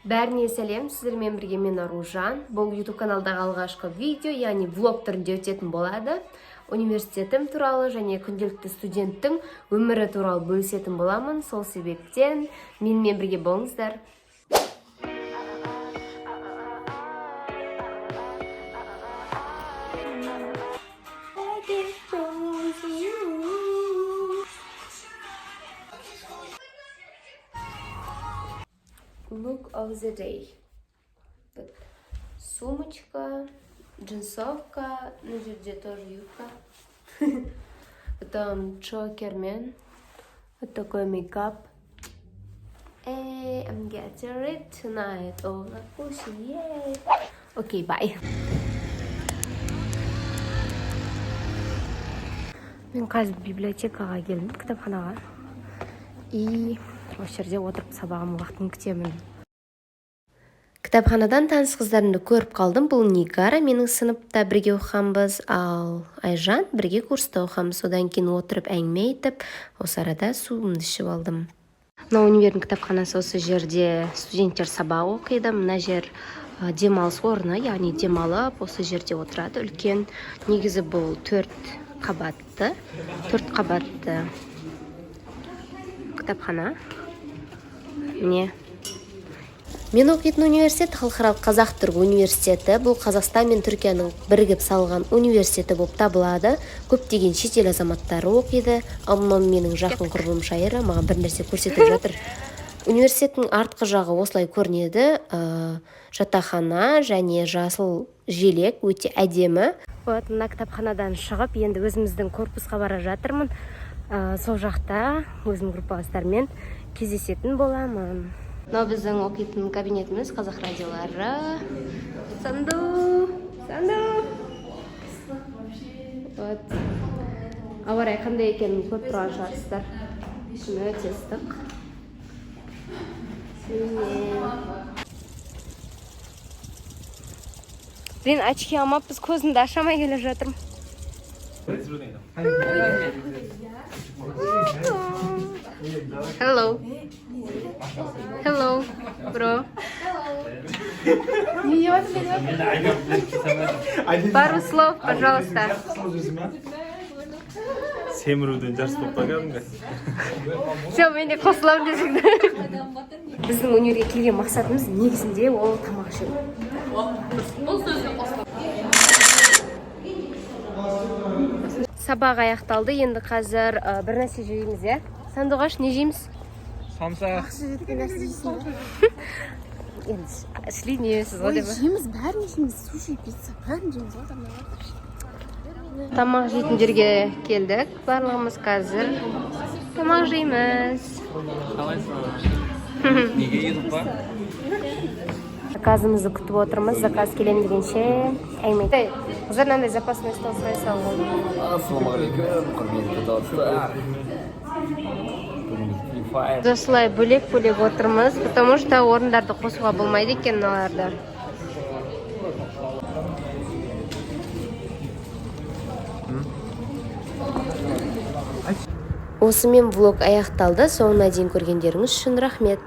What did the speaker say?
Бәріне сәлем, сіздермен бірге мен Аружан. Бұл YouTube каналдағы алғашқы видео, яғни влог түрінде өтетін болады. Университетім туралы және күнделікті студенттің өмірі туралы бөлісетін боламын. Сол себептен менімен бірге болыңыздар. Look of the day. Сумочка, джинсовка, на жерде тоже юбка. Потом чокермен. Вот такой мейкап. Hey, I'm getting rid tonight. Oh, my pussy, yay. Okay, bye. Мен қазір библиотекаға келдім, кітапханаға. И осы жерде отырып сабағым уақытын күтемін. Кітапханадан таныс қыздарымды көріп қалдым. Бұл Нигара, менің сыныпта бірге оқығанбыз, ал Айжан бірге курста оқығанбыз. Одан кейін отырып әңгіме айтып, осы арада суымды ішіп алдым. Мына универдің кітапханасы осы жерде студенттер сабақ оқиды. Мына жер демалыс орны, яғни демалып осы жерде отырады. Үлкен, негізі бұл 4 қабатты кітапхана. Міне. Мен оқитын университет халықаралық қазақ-түрік университеті. Бұл Қазақстан мен Түркияның бірігіп салған университеті болып табылады. Көптеген шетел азаматтары оқиды. Ал менің жақын құрбым Шайра маған бір нәрсе көрсетіп жатыр. Университеттің артқы жағы осылай көрінеді. Жатақхана және жасыл желек өте әдемі. Вот, мына кітапханадан шығып, енді өзіміздің корпусқа бара жатырмын. Сол жақта өзім группаластармен кездесетін боламын. Мынау біздің оқитын кабинетіміз, қазақ радиолары. Санду! Вот. Ауа райы қандай екенін көріп тұрған шығарсыздар. Күн өте ыстық. Блин, очки алмаппыз, көзімді ашамай келе жатырмын. Hello. Hello, bro. Пару слов, пожалуйста. Семіруден жарыс болып қағамын. Все, мен де қосыламын десіңді. Біздің универге келген мақсатымыз негізінде ол тамақ ішу. Сабақ аяқталды, енді қазір бір нәрсе жейміз, е? Сандуғаш, не жейміз? Самса. Ақшы жеткен нәрсе жейсің бе? Енді слидін емесіз ғой деп. Жейміз, бәрін жейміз, суши, пицца, бәрін жейміз ғой. Тамақ жейтін жерге келдік. Барлығымыз қазір тамақ жейміз. Неге едік ба? Заказымызды күтіп отырмыз. Заказ келем дегенше әймейді. Қыздар мынандай запасный стол сұрай салып. Ассалаумағалейкум, құрметті достар. Осылай бөлек-бөлек отырмыз, потому что орындарды қосуға болмайды екен мыналарда. Осымен влог аяқталды. Соңына дейін көргендеріңіз үшін рахмет.